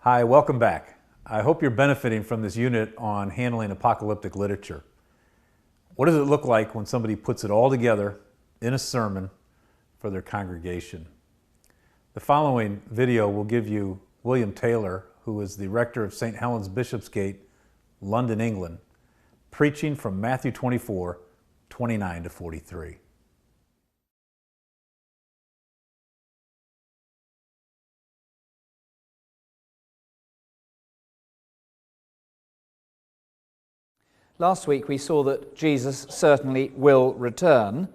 Hi, welcome back. I hope you're benefiting from this unit on handling apocalyptic literature. What does it look like when somebody puts it all together in a sermon for their congregation? The following video will give you William Taylor, who is the rector of St. Helens Bishopsgate, London, England, preaching from Matthew 24, 29 to 43. Last week we saw that Jesus certainly will return,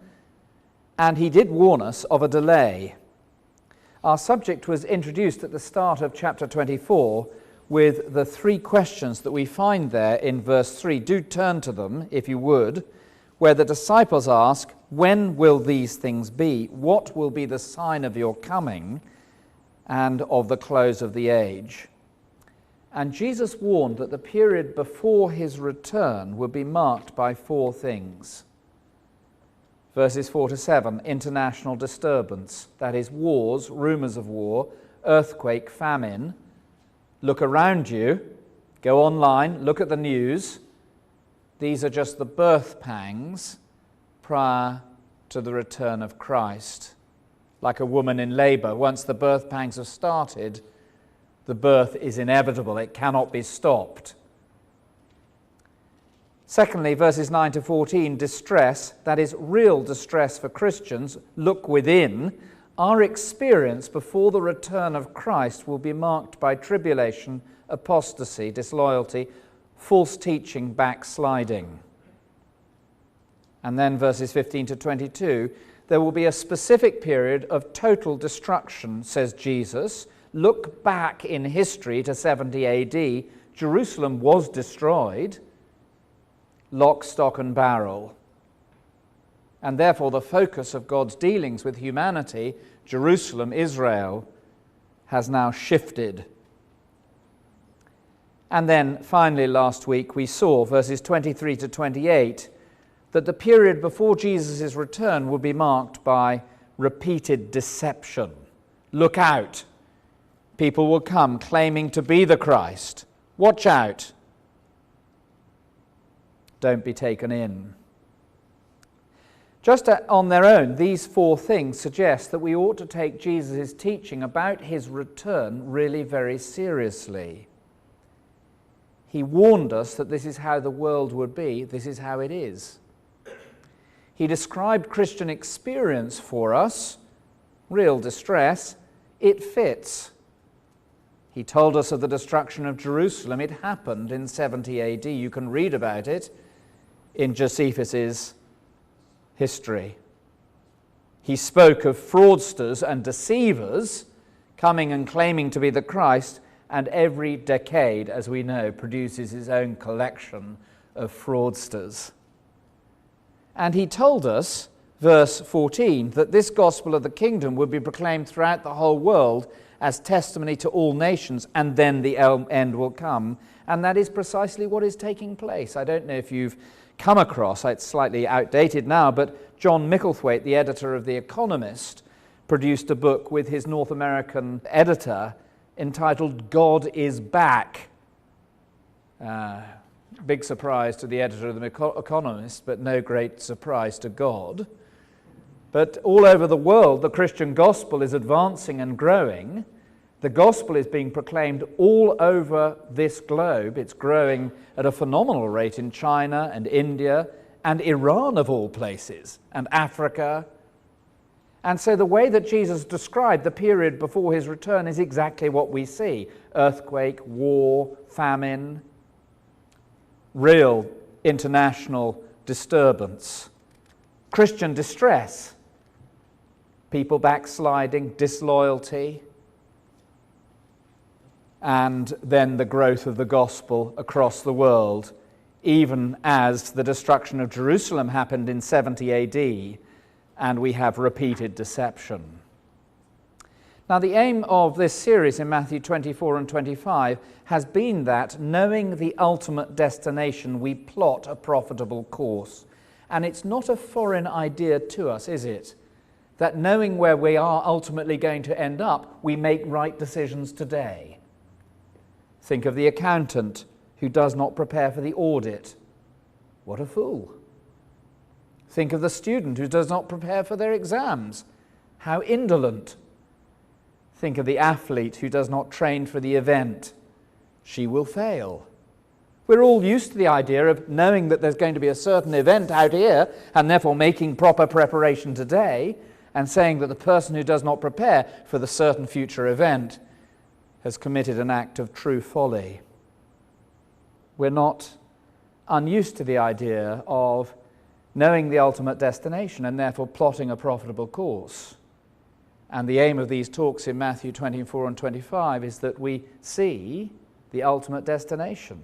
and he did warn us of a delay. Our subject was introduced at the start of chapter 24 with the three questions that we find there in verse 3. Do turn to them, if you would, where the disciples ask, when will these things be? What will be the sign of your coming and of the close of the age? And Jesus warned that the period before his return would be marked by four things. Verses 4 to 7, international disturbance, that is wars, rumors of war, earthquake, famine. Look around you, go online, look at the news. These are just the birth pangs prior to the return of Christ. Like a woman in labor, once the birth pangs have started, the birth is inevitable, it cannot be stopped. Secondly, verses 9 to 14, distress, that is real distress for Christians. Look within. Our experience before the return of Christ will be marked by tribulation, apostasy, disloyalty, false teaching, backsliding. And then verses 15 to 22, there will be a specific period of total destruction, says Jesus. Look back in history to 70 AD. Jerusalem was destroyed, lock, stock, and barrel. And therefore the focus of God's dealings with humanity, Jerusalem, Israel, has now shifted. And then finally last week we saw, verses 23 to 28, that the period before Jesus' return will be marked by repeated deception. Look out! People will come claiming to be the Christ. Watch out. Don't be taken in. Just on their own, these four things suggest that we ought to take Jesus' teaching about his return really very seriously. He warned us that this is how the world would be, this is how it is. He described Christian experience for us, real distress. It fits. He told us of the destruction of Jerusalem. It happened in 70 AD. You can read about it in Josephus' history. He spoke of fraudsters and deceivers coming and claiming to be the Christ, and every decade, as we know, produces its own collection of fraudsters. And he told us, verse 14, that this gospel of the kingdom would be proclaimed throughout the whole world as testimony to all nations, and then the end will come. And that is precisely what is taking place. I don't know if you've come across, it's slightly outdated now, but John Micklethwaite, the editor of The Economist, produced a book with his North American editor entitled God is Back. Big surprise to the editor of The Economist, but no great surprise to God. But all over the world, the Christian gospel is advancing and growing. The gospel is being proclaimed all over this globe. It's growing at a phenomenal rate in China and India and Iran, of all places, and Africa. And so the way that Jesus described the period before his return is exactly what we see. Earthquake, war, famine, real international disturbance, Christian distress, people backsliding, disloyalty, and then the growth of the gospel across the world, even as the destruction of Jerusalem happened in 70 AD, and we have repeated deception. Now, the aim of this series in Matthew 24 and 25 has been that, knowing the ultimate destination, we plot a profitable course. And it's not a foreign idea to us, is it? That knowing where we are ultimately going to end up, we make right decisions today. Think of the accountant who does not prepare for the audit. What a fool. Think of the student who does not prepare for their exams. How indolent. Think of the athlete who does not train for the event. She will fail. We're all used to the idea of knowing that there's going to be a certain event out here and therefore making proper preparation today and saying that the person who does not prepare for the certain future event has committed an act of true folly. We're not unused to the idea of knowing the ultimate destination and therefore plotting a profitable course. And the aim of these talks in Matthew 24 and 25 is that we see the ultimate destination.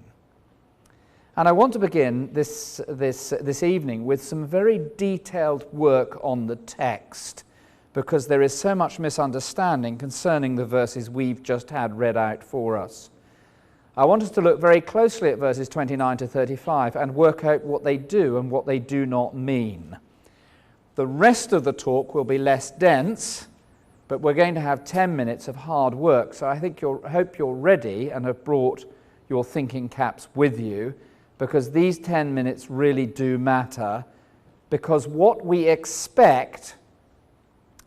And I want to begin this evening with some very detailed work on the text, because there is so much misunderstanding concerning the verses we've just had read out for us. I want us to look very closely at verses 29 to 35 and work out what they do and what they do not mean. The rest of the talk will be less dense, but we're going to have 10 minutes of hard work. So I hope you're ready and have brought your thinking caps with you, because these 10 minutes really do matter, because what we expect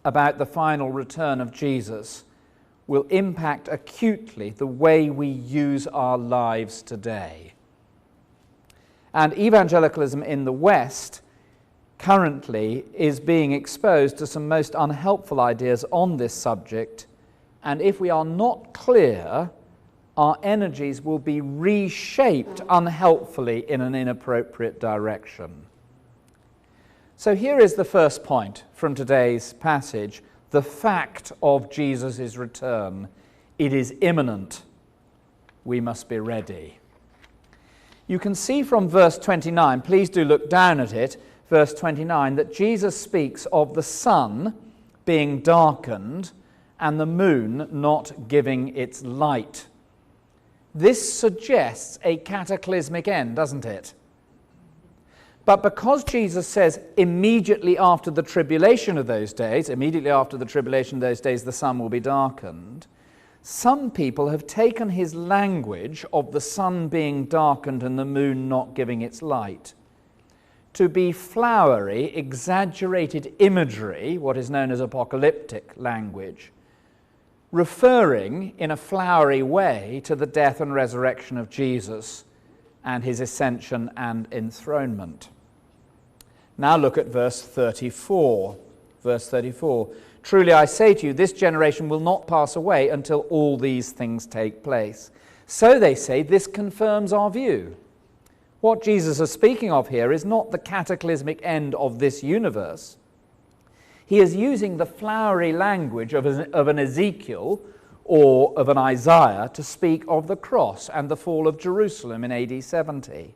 about the final return of Jesus will impact acutely the way we use our lives today. And evangelicalism in the West currently is being exposed to some most unhelpful ideas on this subject, and if we are not clear, our energies will be reshaped unhelpfully in an inappropriate direction. So here is the first point from today's passage: the fact of Jesus' return. It is imminent. We must be ready. You can see from verse 29, please do look down at it, verse 29, that Jesus speaks of the sun being darkened and the moon not giving its light. This suggests a cataclysmic end, doesn't it? But because Jesus says immediately after the tribulation of those days, the sun will be darkened, some people have taken his language of the sun being darkened and the moon not giving its light to be flowery, exaggerated imagery, what is known as apocalyptic language, referring in a flowery way to the death and resurrection of Jesus and his ascension and enthronement. Now look at verse 34. Verse 34. Truly I say to you, this generation will not pass away until all these things take place. So they say, this confirms our view. What Jesus is speaking of here is not the cataclysmic end of this universe. He is using the flowery language of an Ezekiel or of an Isaiah to speak of the cross and the fall of Jerusalem in AD 70.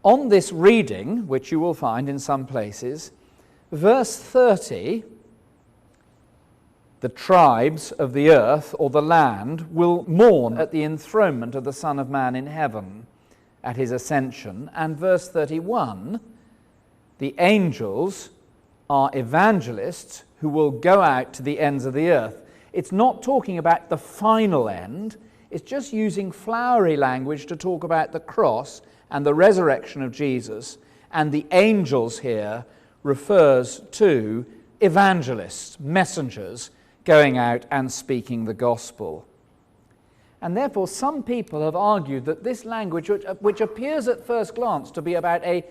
On this reading, which you will find in some places, verse 30, the tribes of the earth or the land will mourn at the enthronement of the Son of Man in heaven at his ascension. And verse 31, the angels are evangelists who will go out to the ends of the earth. It's not talking about the final end. It's just using flowery language to talk about the cross and the resurrection of Jesus. And the angels here refers to evangelists, messengers, going out and speaking the gospel. And therefore some people have argued that this language, which appears at first glance to be about a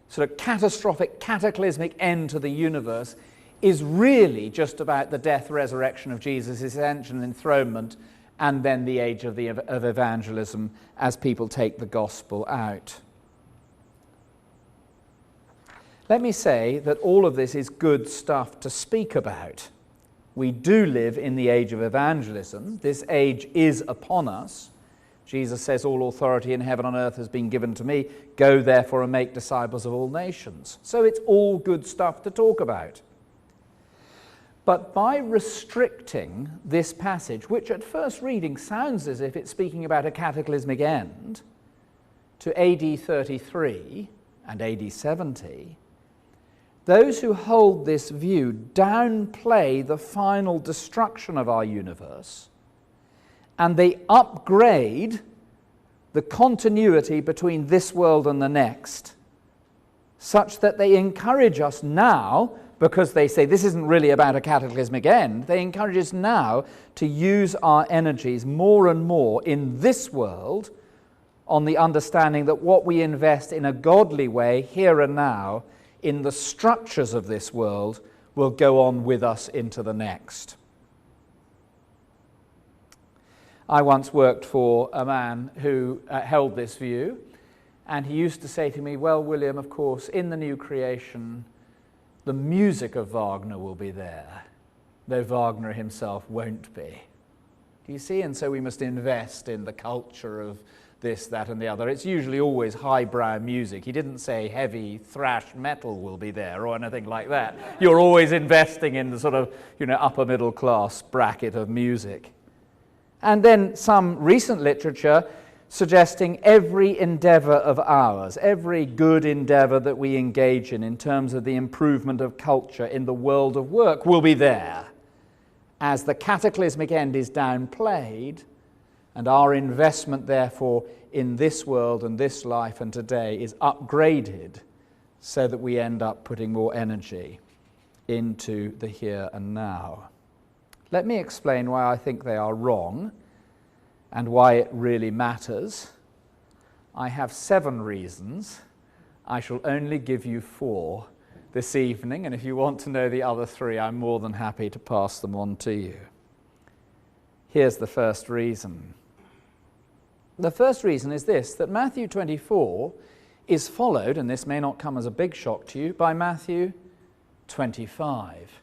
sort of catastrophic, cataclysmic end to the universe, is really just about the death, resurrection of Jesus, his ascension, enthronement, and then the age of evangelism as people take the gospel out. Let me say that all of this is good stuff to speak about. We do live in the age of evangelism. This age is upon us. Jesus says, all authority in heaven and earth has been given to me. Go therefore and make disciples of all nations. So it's all good stuff to talk about. But by restricting this passage, which at first reading sounds as if it's speaking about a cataclysmic end, to AD 33 and AD 70, those who hold this view downplay the final destruction of our universe and they upgrade the continuity between this world and the next, such that they encourage us now, because they say this isn't really about a cataclysmic end, they encourage us now to use our energies more and more in this world on the understanding that what we invest in a godly way here and now in the structures of this world will go on with us into the next. I once worked for a man who held this view, and he used to say to me, well, William, of course, in the new creation, the music of Wagner will be there, though Wagner himself won't be. Do you see? And so we must invest in the culture of this, that, and the other. It's usually always highbrow music. He didn't say heavy thrash metal will be there or anything like that. You're always investing in the sort of, upper middle class bracket of music. And then some recent literature suggesting every endeavor of ours, every good endeavor that we engage in terms of the improvement of culture in the world of work will be there, as the cataclysmic end is downplayed, and our investment, therefore, in this world and this life and today is upgraded so that we end up putting more energy into the here and now. Let me explain why I think they are wrong and why it really matters. I have 7 reasons. I shall only give you 4 this evening, and if you want to know the other 3, I'm more than happy to pass them on to you. Here's the first reason. The first reason is this, that Matthew 24 is followed, and this may not come as a big shock to you, by Matthew 25.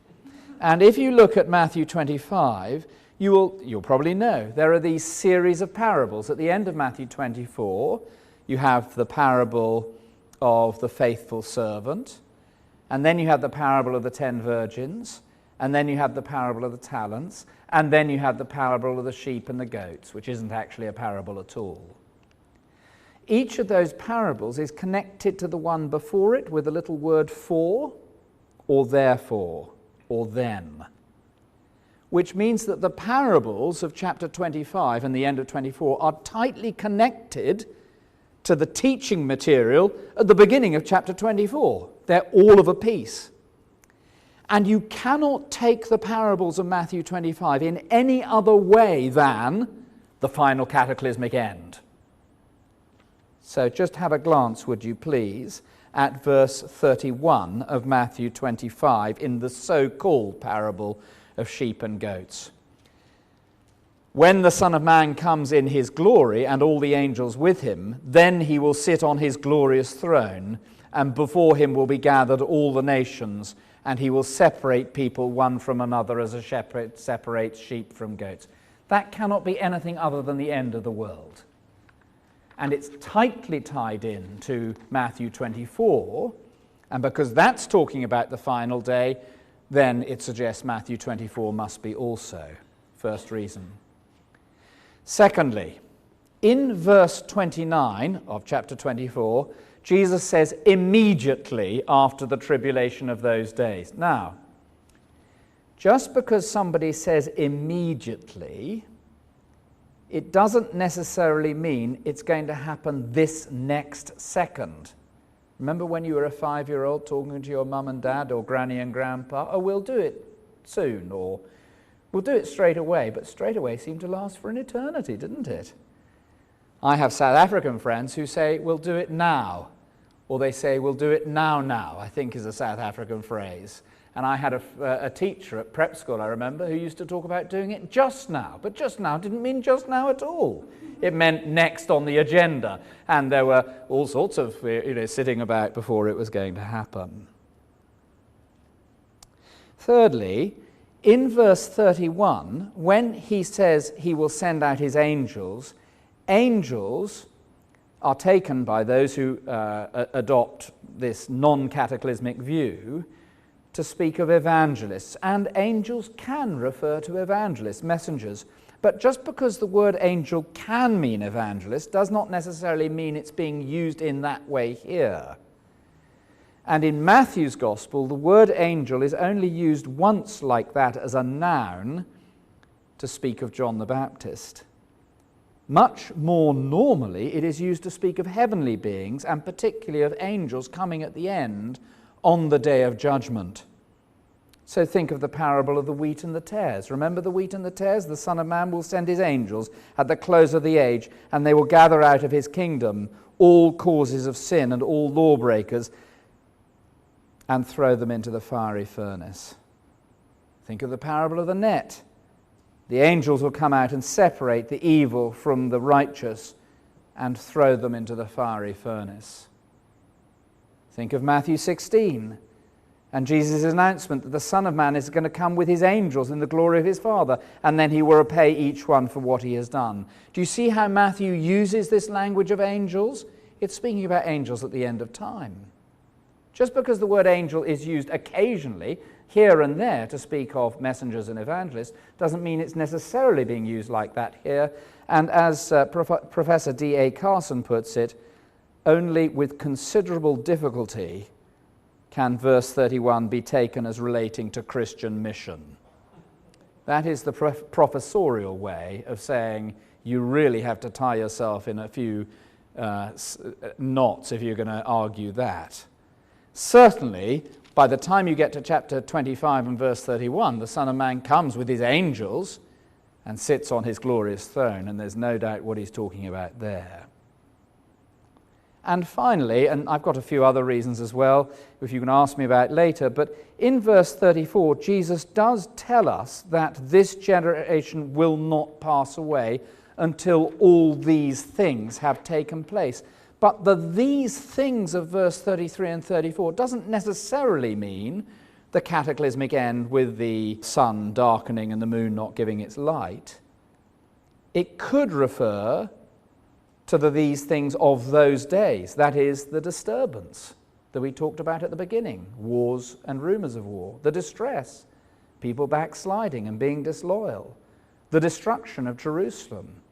And if you look at Matthew 25, you'll probably know there are these series of parables. At the end of Matthew 24, you have the parable of the faithful servant, and then you have the parable of the 10 virgins, and then you have the parable of the talents, and then you have the parable of the sheep and the goats, which isn't actually a parable at all. Each of those parables is connected to the one before it with a little word for, or therefore, or then, which means that the parables of chapter 25 and the end of 24 are tightly connected to the teaching material at the beginning of chapter 24. They're all of a piece. And you cannot take the parables of Matthew 25 in any other way than the final cataclysmic end. So just have a glance, would you please, at verse 31 of Matthew 25 in the so-called parable of sheep and goats. When the Son of Man comes in his glory and all the angels with him, then he will sit on his glorious throne, and before him will be gathered all the nations, and he will separate people one from another as a shepherd separates sheep from goats. That cannot be anything other than the end of the world. And it's tightly tied in to Matthew 24, and because that's talking about the final day, then it suggests Matthew 24 must be also. First reason. Secondly, in verse 29 of chapter 24, Jesus says, immediately after the tribulation of those days. Now, just because somebody says immediately, it doesn't necessarily mean it's going to happen this next second. Remember when you were a 5-year-old talking to your mum and dad or granny and grandpa? Oh, we'll do it soon, or we'll do it straight away. But straight away seemed to last for an eternity, didn't it? I have South African friends who say, we'll do it now. Or they say, we'll do it now, I think is a South African phrase. And I had a teacher at prep school, I remember, who used to talk about doing it just now. But just now didn't mean just now at all. It meant next on the agenda. And there were all sorts of sitting about before it was going to happen. Thirdly, in verse 31, when he says he will send out his angels, angels are taken by those who adopt this non-cataclysmic view to speak of evangelists. And angels can refer to evangelists, messengers. But just because the word angel can mean evangelist does not necessarily mean it's being used in that way here. And in Matthew's Gospel, the word angel is only used once like that as a noun to speak of John the Baptist. Much more normally, it is used to speak of heavenly beings, and particularly of angels coming at the end on the day of judgment. So think of the parable of the wheat and the tares. Remember the wheat and the tares? The Son of Man will send his angels at the close of the age, and they will gather out of his kingdom all causes of sin and all lawbreakers, and throw them into the fiery furnace. Think of the parable of the net. The angels will come out and separate the evil from the righteous and throw them into the fiery furnace. Think of Matthew 16 and Jesus' announcement that the Son of Man is going to come with his angels in the glory of his Father, and then he will repay each one for what he has done. Do you see how Matthew uses this language of angels? It's speaking about angels at the end of time. Just because the word angel is used occasionally here and there to speak of messengers and evangelists doesn't mean it's necessarily being used like that here. And as Professor D.A. Carson puts it, only with considerable difficulty can verse 31 be taken as relating to Christian mission. That is the professorial way of saying you really have to tie yourself in a few knots if you're going to argue that. Certainly, by the time you get to chapter 25 and verse 31, the Son of Man comes with his angels and sits on his glorious throne, and there's no doubt what he's talking about there. And finally, and I've got a few other reasons as well, if you can ask me about later, but in verse 34, Jesus does tell us that this generation will not pass away until all these things have taken place. But these things of verse 33 and 34 doesn't necessarily mean the cataclysmic end with the sun darkening and the moon not giving its light. It could refer to these things of those days, that is, the disturbance that we talked about at the beginning, wars and rumors of war, the distress, people backsliding and being disloyal, the destruction of Jerusalem,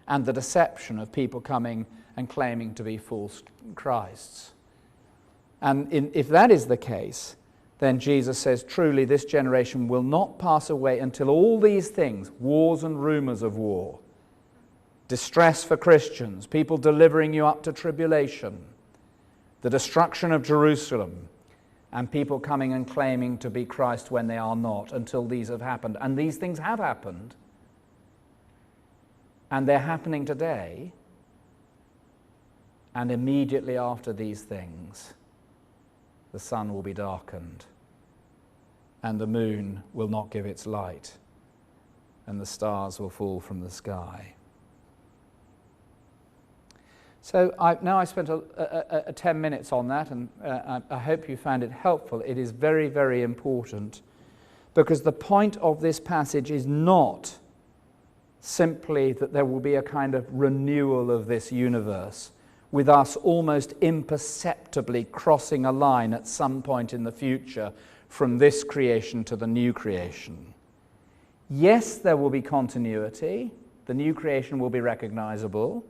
and the deception of people coming and claiming to be false Christs. And if that is the case, then Jesus says, truly this generation will not pass away until all these things, wars and rumors of war, distress for Christians, people delivering you up to tribulation, the destruction of Jerusalem, and people coming and claiming to be Christ when they are not, until these have happened. And these things have happened, and they're happening today. And immediately after these things, the sun will be darkened, and the moon will not give its light, and the stars will fall from the sky. So now I spent 10 minutes on that, and I hope you found it helpful. It is very, very important, because the point of this passage is not simply that there will be a kind of renewal of this universe, with us almost imperceptibly crossing a line at some point in the future from this creation to the new creation. Yes, there will be continuity. The new creation will be recognizable.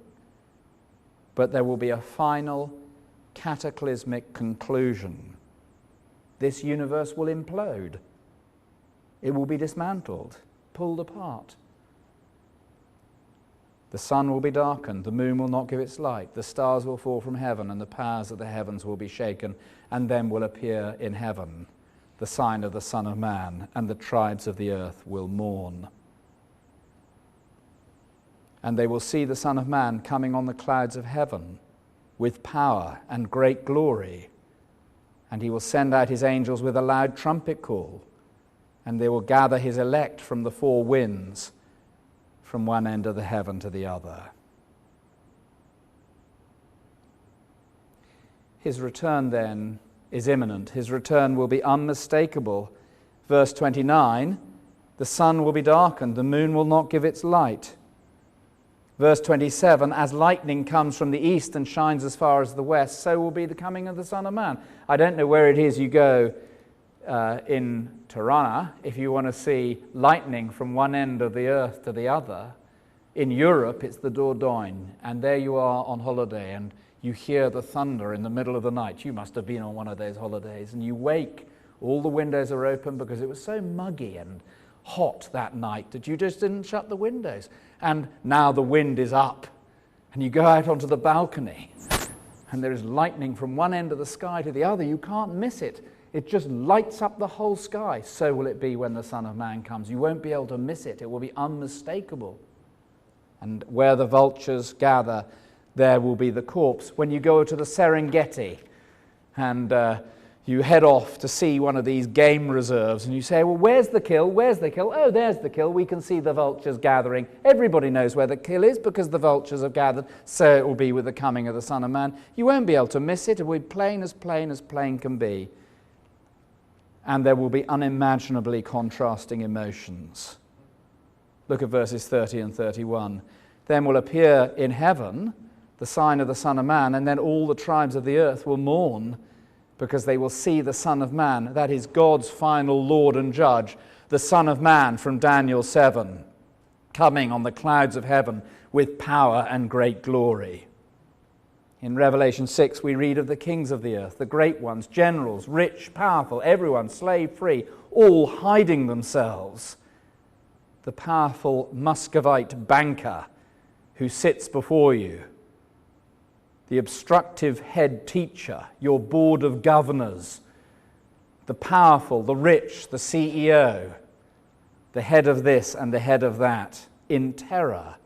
But there will be a final cataclysmic conclusion. This universe will implode. It will be dismantled, pulled apart. The sun will be darkened, the moon will not give its light, the stars will fall from heaven, and the powers of the heavens will be shaken, and then will appear in heaven the sign of the Son of Man, and the tribes of the earth will mourn. And they will see the Son of Man coming on the clouds of heaven with power and great glory, and he will send out his angels with a loud trumpet call, and they will gather his elect from the four winds, from one end of the heaven to the other. His return then is imminent. His return will be unmistakable. Verse 29, the sun will be darkened, the moon will not give its light. Verse 27, as lightning comes from the east and shines as far as the west, so will be the coming of the Son of Man. I don't know where it is you go in Tirana if you want to see lightning from one end of the earth to the other. In Europe, it's the Dordogne, and there you are on holiday, and you hear the thunder in the middle of the night. You must have been on one of those holidays, and you wake. All the windows are open because it was so muggy and hot that night that you just didn't shut the windows. and now the wind is up. And you go out onto the balcony, and there is lightning from one end of the sky to the other. You can't miss it. It just lights up the whole sky. So will it be when the Son of Man comes. You won't be able to miss it. It will be unmistakable. And where the vultures gather, there will be the corpse. When you go to the Serengeti and you head off to see one of these game reserves and you say, well, where's the kill? Where's the kill? Oh, there's the kill. We can see the vultures gathering. Everybody knows where the kill is because the vultures have gathered. So it will be with the coming of the Son of Man. You won't be able to miss it. It will be plain as plain can be. And there will be unimaginably contrasting emotions. Look at verses 30 and 31. Then will appear in heaven the sign of the Son of Man, and then all the tribes of the earth will mourn because they will see the Son of Man, that is God's final Lord and Judge, the Son of Man from Daniel 7, coming on the clouds of heaven with power and great glory. In Revelation 6, we read of the kings of the earth, the great ones, generals, rich, powerful, everyone, slave-free, all hiding themselves. The powerful Muscovite banker who sits before you, the obstructive head teacher, your board of governors, the powerful, the rich, the CEO, the head of this and the head of that, in terror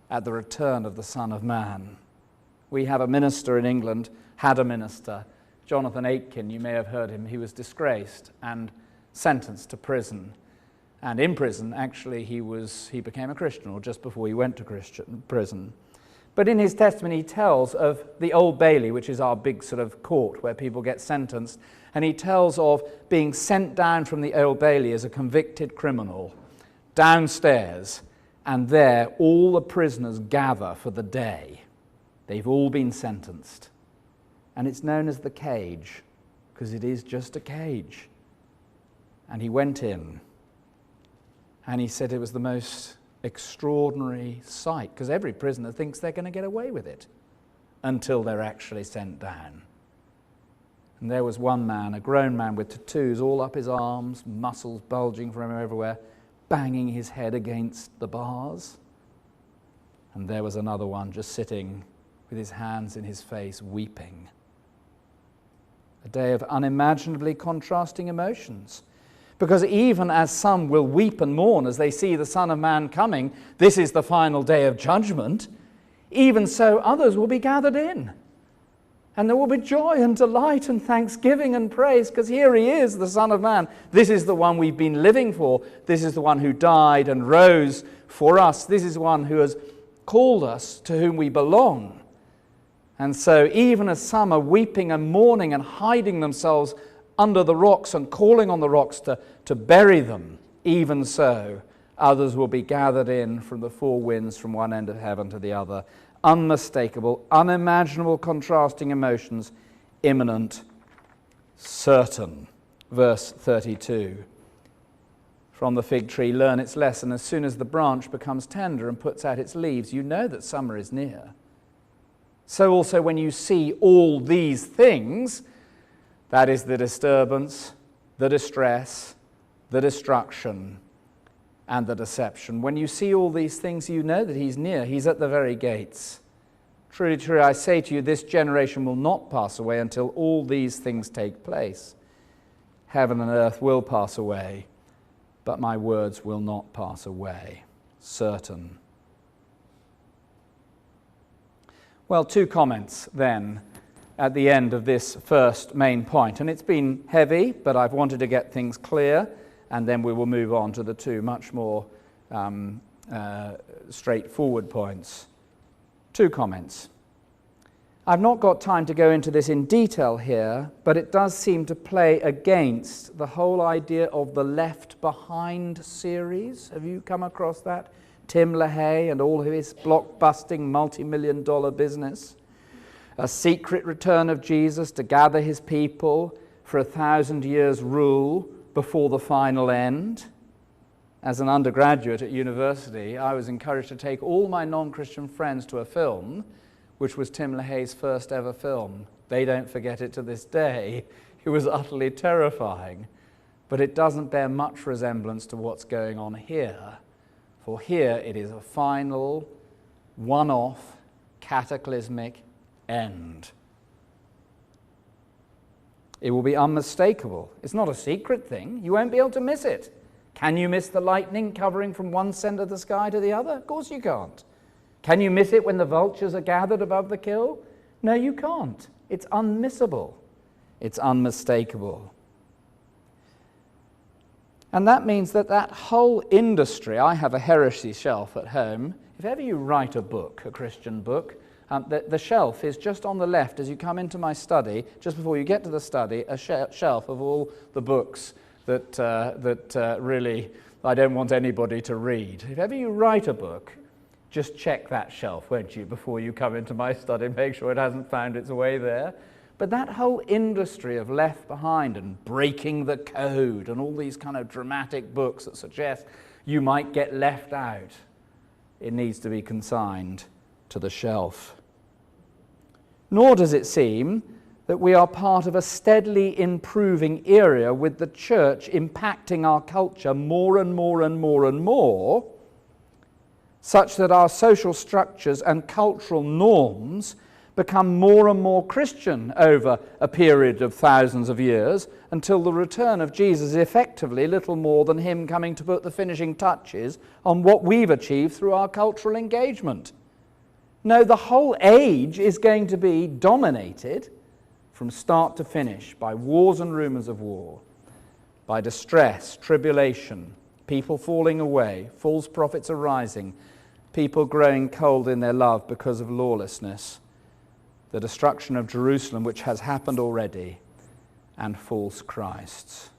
at the return of the Son of Man. We have a minister in England, had a minister, Jonathan Aitken, you may have heard him. He was disgraced and sentenced to prison. And in prison, actually, he became a Christian, or just before he went to prison. But in his testimony, he tells of the Old Bailey, which is our big sort of court where people get sentenced, and he tells of being sent down from the Old Bailey as a convicted criminal, downstairs, and there all the prisoners gather for the day. They've all been sentenced. And it's known as the cage, because it is just a cage. And he went in, and he said it was the most extraordinary sight, because every prisoner thinks they're going to get away with it until they're actually sent down. And there was one man, a grown man with tattoos all up his arms, muscles bulging from him everywhere, banging his head against the bars. And there was another one just sitting with his hands in his face, weeping. A day of unimaginably contrasting emotions. Because even as some will weep and mourn as they see the Son of Man coming, this is the final day of judgment, even so others will be gathered in. And there will be joy and delight and thanksgiving and praise, because here he is, the Son of Man. This is the one we've been living for. This is the one who died and rose for us. This is the one who has called us, to whom we belong. And so even as some are weeping and mourning and hiding themselves under the rocks and calling on the rocks to bury them, even so others will be gathered in from the four winds from one end of heaven to the other. Unmistakable, unimaginable contrasting emotions, imminent, certain. Verse 32. From the fig tree learn its lesson. As soon as the branch becomes tender and puts out its leaves, you know that summer is near. So also when you see all these things, that is the disturbance, the distress, the destruction, and the deception. When you see all these things, you know that he's near. He's at the very gates. Truly, truly, I say to you, this generation will not pass away until all these things take place. Heaven and earth will pass away, but my words will not pass away. Certain. Well, two comments then at the end of this first main point. And it's been heavy, but I've wanted to get things clear, and then we will move on to the two much more straightforward points. Two comments. I've not got time to go into this in detail here, but it does seem to play against the whole idea of the Left Behind series. Have you come across that? Tim LaHaye and all of his blockbusting multi-million-dollar business. A secret return of Jesus to gather his people for 1,000 years rule before the final end. As an undergraduate at university, I was encouraged to take all my non-Christian friends to a film, which was Tim LaHaye's first ever film. They don't forget it to this day. It was utterly terrifying. But it doesn't bear much resemblance to what's going on here. For here it is a final, one-off, cataclysmic end. It will be unmistakable. It's not a secret thing. You won't be able to miss it. Can you miss the lightning covering from one end of the sky to the other? Of course you can't. Can you miss it when the vultures are gathered above the kill? No, you can't. It's unmissable. It's unmistakable. And that means that that whole industry, I have a heresy shelf at home. If ever you write a book, a Christian book, the shelf is just on the left as you come into my study, just before you get to the study, a shelf of all the books that really I don't want anybody to read. If ever you write a book, just check that shelf, won't you, before you come into my study, make sure it hasn't found its way there. But that whole industry of Left Behind and Breaking the Code and all these kind of dramatic books that suggest you might get left out, it needs to be consigned to the shelf. Nor does it seem that we are part of a steadily improving era with the church impacting our culture more and more and more and more, such that our social structures and cultural norms become more and more Christian over a period of thousands of years until the return of Jesus is effectively little more than him coming to put the finishing touches on what we've achieved through our cultural engagement. No, the whole age is going to be dominated from start to finish by wars and rumors of war, by distress, tribulation, people falling away, false prophets arising, people growing cold in their love because of lawlessness, the destruction of Jerusalem, which has happened already, and false Christs.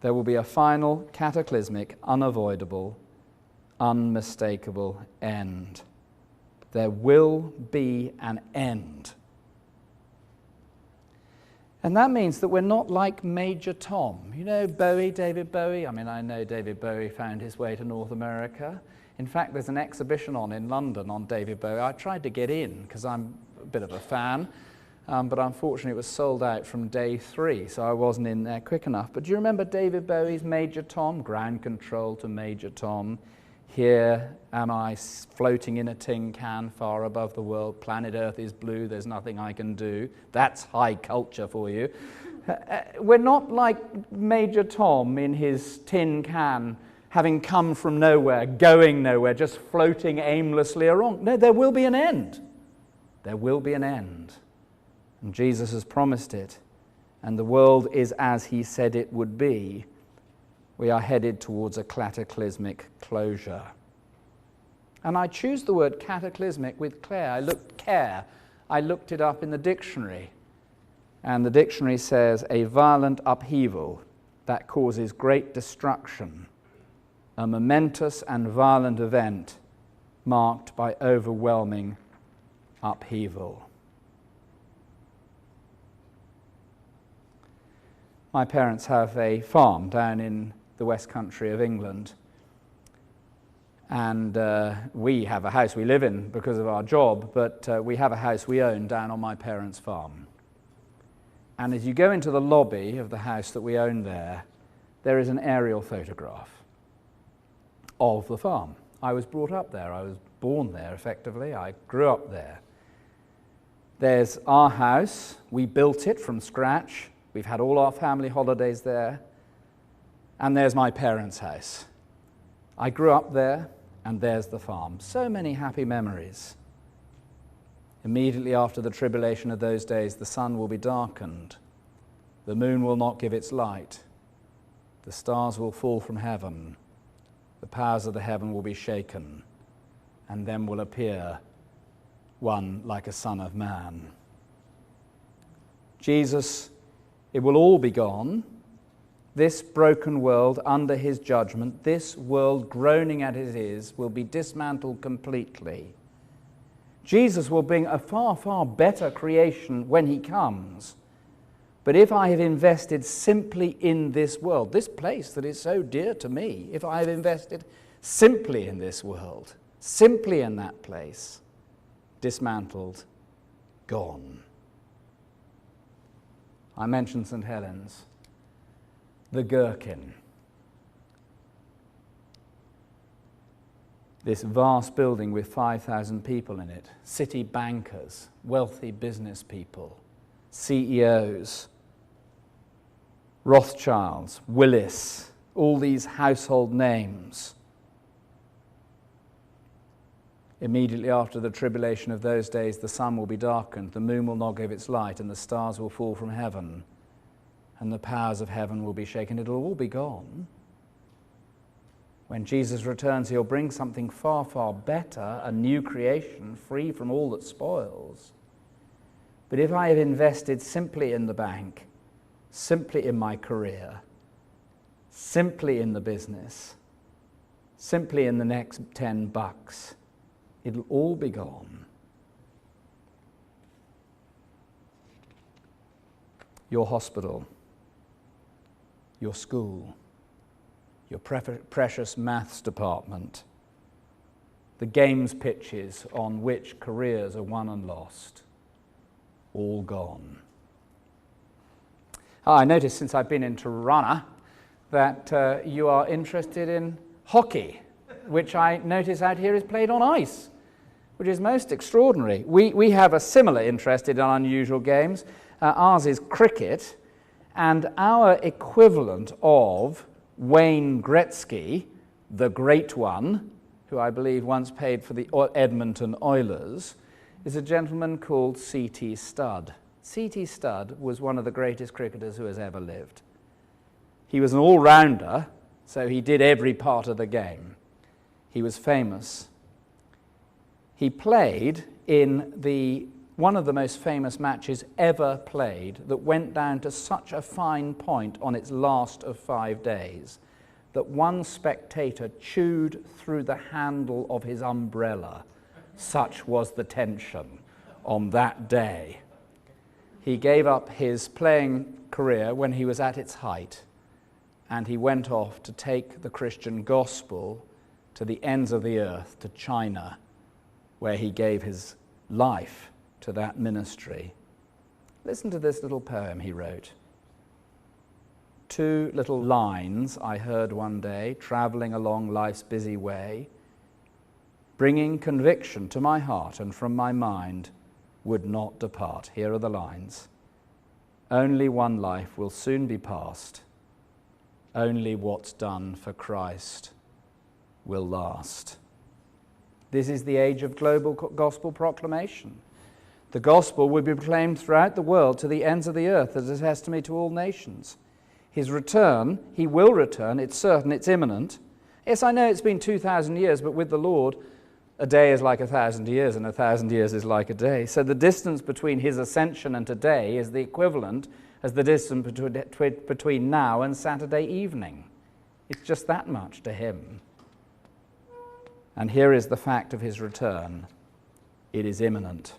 There will be a final, cataclysmic, unavoidable, unmistakable end. There will be an end. And that means that we're not like Major Tom. You know Bowie, David Bowie? I mean, I know David Bowie found his way to North America. In fact, there's an exhibition on in London on David Bowie. I tried to get in because I'm a bit of a fan, but unfortunately it was sold out from day 3, so I wasn't in there quick enough. But do you remember David Bowie's Major Tom? Ground control to Major Tom. Here am I floating in a tin can far above the world. Planet Earth is blue. There's nothing I can do. That's high culture for you. We're not like Major Tom in his tin can, having come from nowhere, going nowhere, just floating aimlessly around. No, there will be an end. There will be an end. And Jesus has promised it. And the world is as he said it would be. We are headed towards a cataclysmic closure. And I choose the word cataclysmic with care. I looked it up in the dictionary. And the dictionary says a violent upheaval that causes great destruction. A momentous and violent event marked by overwhelming upheaval. My parents have a farm down in the West Country of England, and we have a house we live in because of our job, but we have a house we own down on my parents' farm. And as you go into the lobby of the house that we own there is an aerial photograph of the farm. I was brought up there. I was born there, effectively. I grew up there. There's our house. We built it from scratch. We've had all our family holidays there. And there's my parents' house. I grew up there, and there's the farm. So many happy memories. Immediately after the tribulation of those days, the sun will be darkened. The moon will not give its light. The stars will fall from heaven. The powers of the heaven will be shaken. And then will appear one like a son of man. Jesus, it will all be gone. This broken world under his judgment, this world groaning at his ears, will be dismantled completely. Jesus will bring a far, far better creation when he comes. But if I have invested simply in this world, this place that is so dear to me, if I have invested simply in this world, simply in that place, dismantled, gone. I mentioned St. Helens. The gherkin. This vast building with 5,000 people in it, city bankers, wealthy business people, CEOs, Rothschilds, Willis, all these household names. Immediately after the tribulation of those days, the sun will be darkened, the moon will not give its light, and the stars will fall from heaven, and the powers of heaven will be shaken. It'll all be gone. When Jesus returns, he'll bring something far, far better, a new creation, free from all that spoils. But if I have invested simply in the bank, simply in my career, simply in the business, simply in the next $10, it'll all be gone. Your hospital, your school, your precious maths department, the games pitches on which careers are won and lost, all gone. I noticed since I've been in Tirana that you are interested in hockey, which I notice out here is played on ice, which is most extraordinary. We have a similar interest in unusual games. Ours is cricket, and our equivalent of Wayne Gretzky, the great one, who I believe once played for the Edmonton Oilers, is a gentleman called C.T. Studd. C.T. Studd was one of the greatest cricketers who has ever lived. He was an all-rounder, so he did every part of the game. He was famous. He played in one of the most famous matches ever played that went down to such a fine point on its last of 5 days that one spectator chewed through the handle of his umbrella. Such was the tension on that day. He gave up his playing career when he was at its height, and he went off to take the Christian gospel to the ends of the earth, to China, where he gave his life to that ministry. Listen to this little poem he wrote. 2 little lines I heard one day, traveling along life's busy way, bringing conviction to my heart and from my mind would not depart. Here are the lines. Only one life will soon be past. Only what's done for Christ will last. This is the age of global gospel proclamation. The gospel will be proclaimed throughout the world to the ends of the earth as a testimony to all nations. His return, he will return, it's certain, it's imminent. Yes, I know it's been 2,000 years, but with the Lord, a day is like 1,000 years, and 1,000 years is like a day. So the distance between his ascension and today is the equivalent as the distance between now and Saturday evening. It's just that much to him. And here is the fact of his return. It is imminent.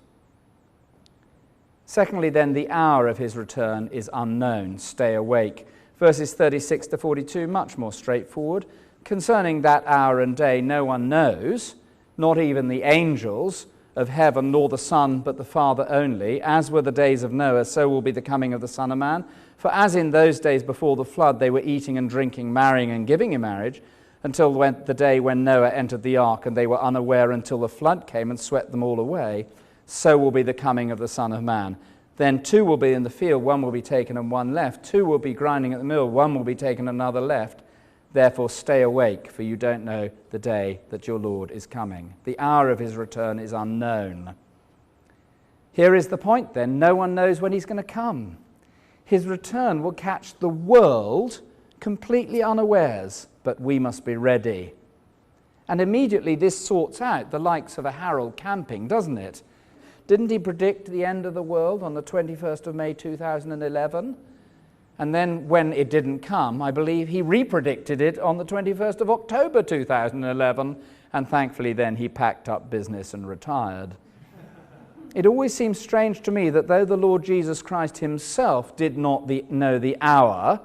Secondly, then, the hour of his return is unknown. Stay awake. Verses 36 to 42, much more straightforward. Concerning that hour and day, no one knows, not even the angels of heaven, nor the Son, but the Father only. As were the days of Noah, so will be the coming of the Son of Man. For as in those days before the flood, they were eating and drinking, marrying and giving in marriage, until the day when Noah entered the ark, and they were unaware until the flood came and swept them all away, so will be the coming of the Son of Man. Then 2 will be in the field, 1 will be taken and 1 left. 2 will be grinding at the mill, 1 will be taken and another left. Therefore stay awake, for you don't know the day that your Lord is coming. The hour of his return is unknown. Here is the point then, no one knows when he's going to come. His return will catch the world completely unawares, but we must be ready. And immediately this sorts out the likes of a Harold Camping, doesn't it? Didn't he predict the end of the world on the 21st of May 2011? And then when it didn't come, I believe he repredicted it on the 21st of October 2011, and thankfully then he packed up business and retired. It always seems strange to me that though the Lord Jesus Christ himself did not know the hour,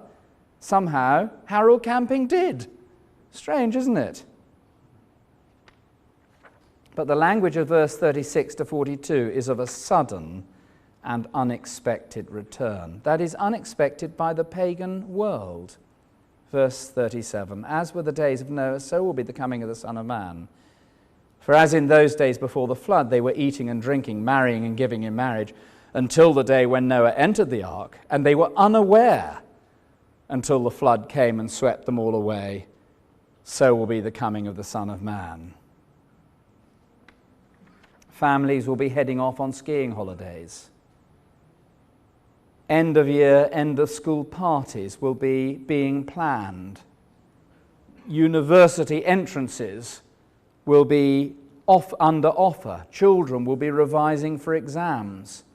somehow Harold Camping did. Strange, isn't it? But the language of verse 36 to 42 is of a sudden and unexpected return. That is unexpected by the pagan world. Verse 37, as were the days of Noah, so will be the coming of the Son of Man. For as in those days before the flood, they were eating and drinking, marrying and giving in marriage, until the day when Noah entered the ark, and they were unaware until the flood came and swept them all away, so will be the coming of the Son of Man. Families will be heading off on skiing holidays. End of year, end of school parties will be being planned. University entrances will be under offer. Children will be revising for exams.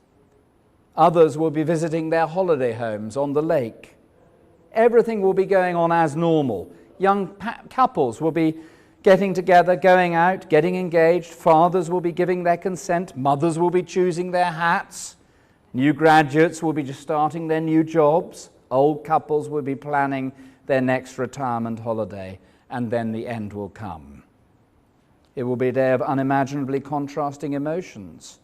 Others will be visiting their holiday homes on the lake. Everything will be going on as normal. Young couples will be getting together, going out, getting engaged. Fathers will be giving their consent. Mothers will be choosing their hats. New graduates will be just starting their new jobs. Old couples will be planning their next retirement holiday. And then the end will come. It will be a day of unimaginably contrasting emotions.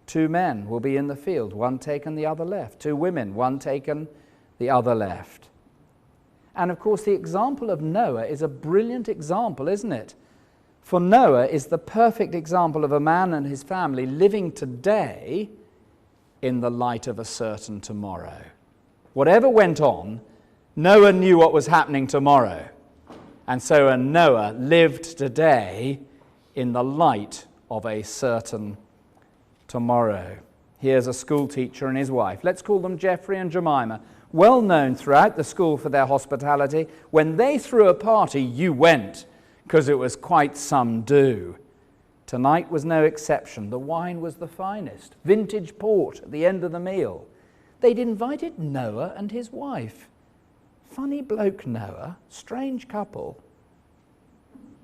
2 men will be in the field, one taken, the other left. 2 women, one taken, the other left. And of course, the example of Noah is a brilliant example, isn't it? For Noah is the perfect example of a man and his family living today in the light of a certain tomorrow. Whatever went on, Noah knew what was happening tomorrow. And so Noah lived today in the light of a certain tomorrow. Here's a school teacher and his wife. Let's call them Geoffrey and Jemima. Well known throughout the school for their hospitality. When they threw a party, you went, because it was quite some do. Tonight was no exception. The wine was the finest. Vintage port at the end of the meal. They'd invited Noah and his wife. Funny bloke, Noah. Strange couple.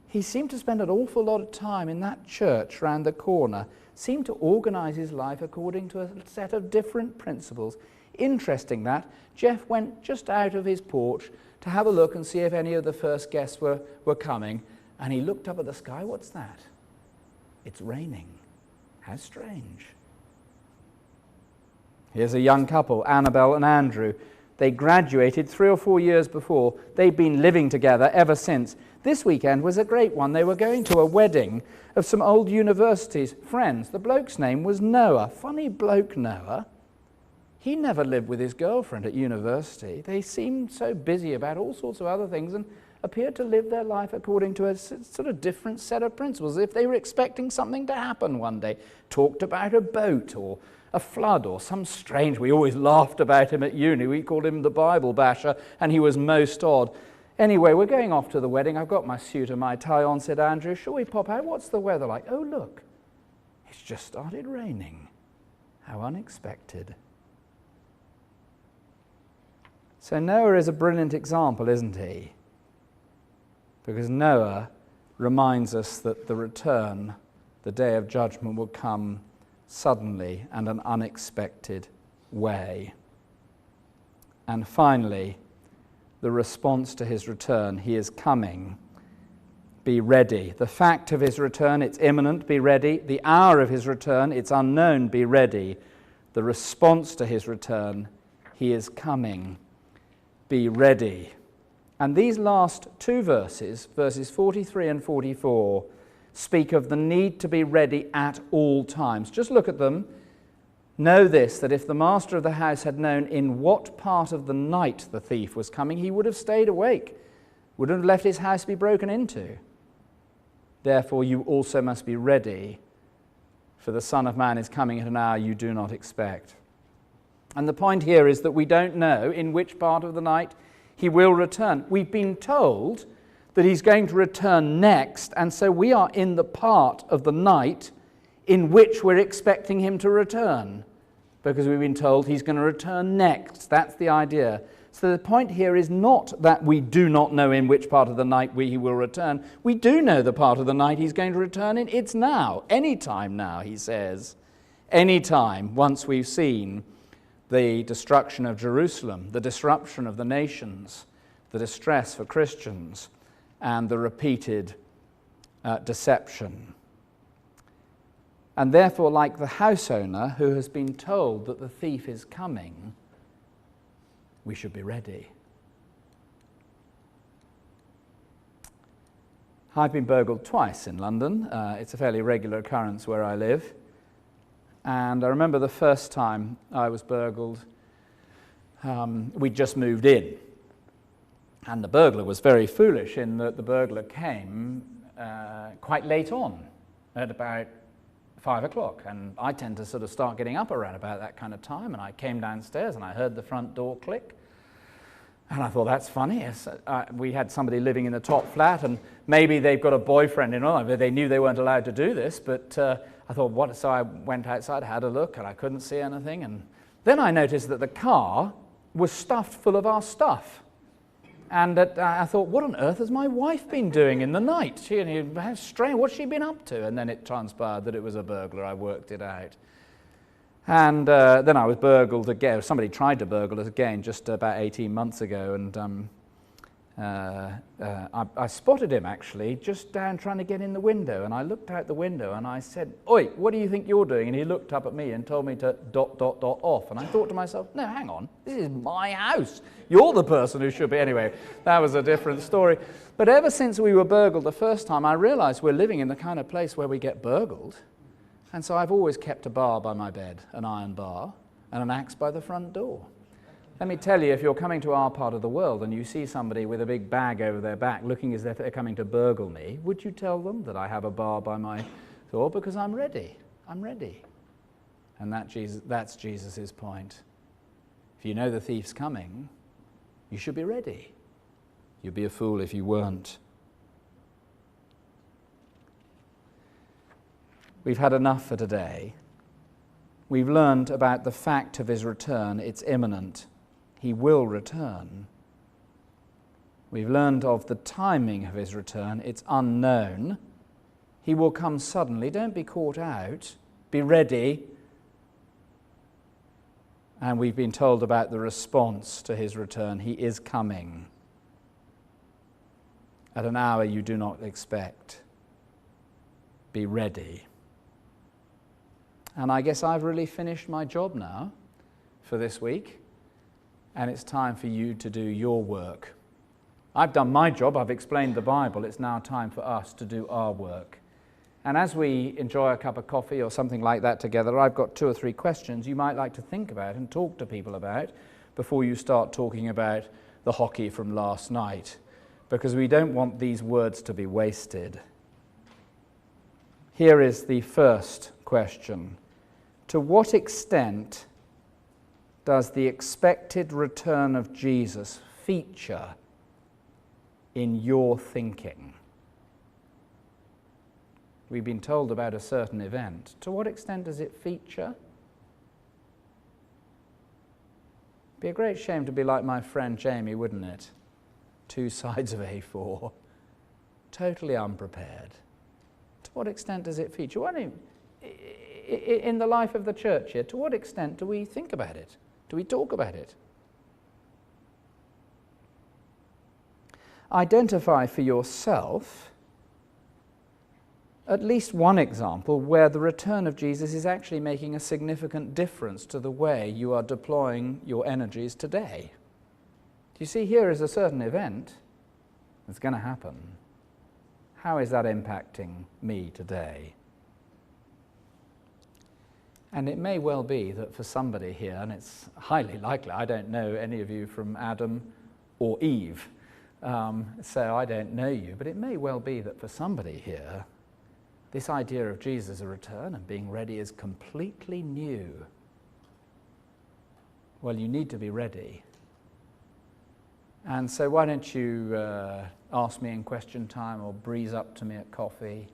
He seemed to spend an awful lot of time in that church round the corner. Seemed to organize his life according to a set of different principles. Interesting that. Jeff went just out of his porch to have a look and see if any of the first guests were coming. And he looked up at the sky. What's that? It's raining. How strange. Here's a young couple, Annabelle and Andrew. They graduated 3 or 4 years before. They've been living together ever since. This weekend was a great one. They were going to a wedding of some old university friends. The bloke's name was Noah. Funny bloke, Noah. He never lived with his girlfriend at university. They seemed so busy about all sorts of other things and appeared to live their life according to a sort of different set of principles, as if they were expecting something to happen one day. Talked about a boat or a flood or some strange... We always laughed about him at uni. We called him the Bible basher, and he was most odd. Anyway, we're going off to the wedding. I've got my suit and my tie on, said Andrew. Shall we pop out? What's the weather like? Oh, look. It's just started raining. How unexpected. So Noah is a brilliant example, isn't he? Because Noah reminds us that the return, the day of judgment, will come suddenly and an unexpected way. And finally, the response to his return, he is coming. Be ready. The fact of his return, it's imminent, be ready. The hour of his return, it's unknown, be ready. The response to his return, he is coming. Be ready. And these last 2 verses, verses 43 and 44, speak of the need to be ready at all times. Just look at them. Know this, that if the master of the house had known in what part of the night the thief was coming, he would have stayed awake, would have left his house be broken into. Therefore, you also must be ready, for the Son of Man is coming at an hour you do not expect. And the point here is that we don't know in which part of the night he will return. We've been told that he's going to return next, and so we are in the part of the night in which we're expecting him to return, because we've been told he's going to return next. That's the idea. So the point here is not that we do not know in which part of the night he will return. We do know the part of the night he's going to return in. It's now, any time now, he says. Any time, once we've seen the destruction of Jerusalem, the disruption of the nations, the distress for Christians, and the repeated deception. And therefore, like the house owner who has been told that the thief is coming, we should be ready. I've been burgled twice in London. It's a fairly regular occurrence where I live. And I remember the first time I was burgled, we'd just moved in. And the burglar was very foolish in that the burglar came quite late on, at about 5 o'clock. And I tend to sort of start getting up around about that kind of time. And I came downstairs and I heard the front door click. And I thought, that's funny. We had somebody living in the top flat, and maybe they've got a boyfriend in all. They knew they weren't allowed to do this, but I thought, what? So I went outside, had a look, and I couldn't see anything. And then I noticed that the car was stuffed full of our stuff. And I thought, what on earth has my wife been doing in the night? How strange, what's she been up to? And then it transpired that it was a burglar. I worked it out. And then I was burgled again. Somebody tried to burgle us again just about 18 months ago, and I spotted him actually just down trying to get in the window, and I looked out the window and I said, "Oi, what do you think you're doing?" And he looked up at me and told me to ... off, and I thought to myself, no, hang on, this is my house. You're the person who should be. Anyway, that was a different story. But ever since we were burgled the first time, I realized we're living in the kind of place where we get burgled. And so I've always kept a bar by my bed, an iron bar, and an axe by the front door. Let me tell you, if you're coming to our part of the world and you see somebody with a big bag over their back looking as if they're coming to burgle me, would you tell them that I have a bar by my door? Because I'm ready. I'm ready. And that's Jesus' point. If you know the thief's coming, you should be ready. You'd be a fool if you weren't. We've had enough for today. We've learned about the fact of his return. It's imminent. He will return. We've learned of the timing of his return. It's unknown. He will come suddenly. Don't be caught out. Be ready. And we've been told about the response to his return. He is coming at an hour you do not expect. Be ready. And I guess I've really finished my job now for this week, and it's time for you to do your work. I've done my job, I've explained the Bible, it's now time for us to do our work. And as we enjoy a cup of coffee or something like that together, I've got 2 or 3 questions you might like to think about and talk to people about before you start talking about the hockey from last night, because we don't want these words to be wasted. Here is the first question. To what extent does the expected return of Jesus feature in your thinking? We've been told about a certain event. To what extent does it feature? It'd be a great shame to be like my friend Jamie, wouldn't it? 2 sides of A4. Totally unprepared. To what extent does it feature? In the life of the church here, to what extent do we think about it? Do we talk about it? Identify for yourself at least one example where the return of Jesus is actually making a significant difference to the way you are deploying your energies today. Do you see, here is a certain event that's going to happen. How is that impacting me today? And it may well be that for somebody here, and it's highly likely, I don't know any of you from Adam or Eve, so I don't know you, but it may well be that for somebody here, this idea of Jesus' return and being ready is completely new. Well, you need to be ready. And so why don't you ask me in question time or breeze up to me at coffee,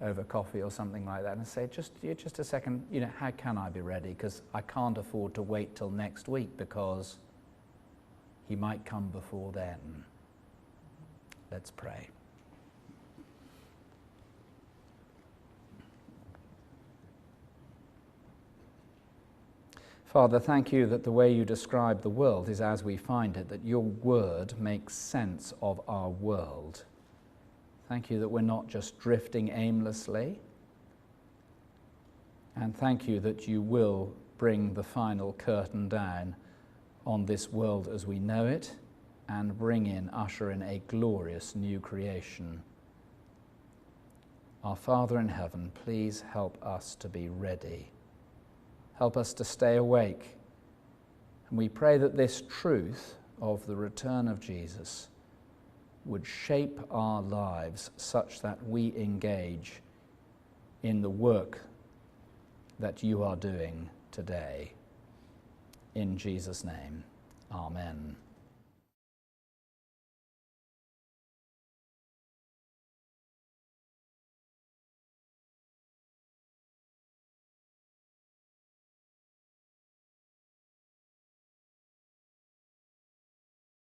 over coffee or something like that, and say, just a second, how can I be ready? Because I can't afford to wait till next week because he might come before then. Let's pray. Father, thank you that the way you describe the world is as we find it, that your word makes sense of our world. Thank you that we're not just drifting aimlessly. And thank you that you will bring the final curtain down on this world as we know it and usher in a glorious new creation Our Father in heaven, please help us to be ready. Help us to stay awake. And we pray that this truth of the return of Jesus would shape our lives such that we engage in the work that you are doing today. In Jesus' name, amen.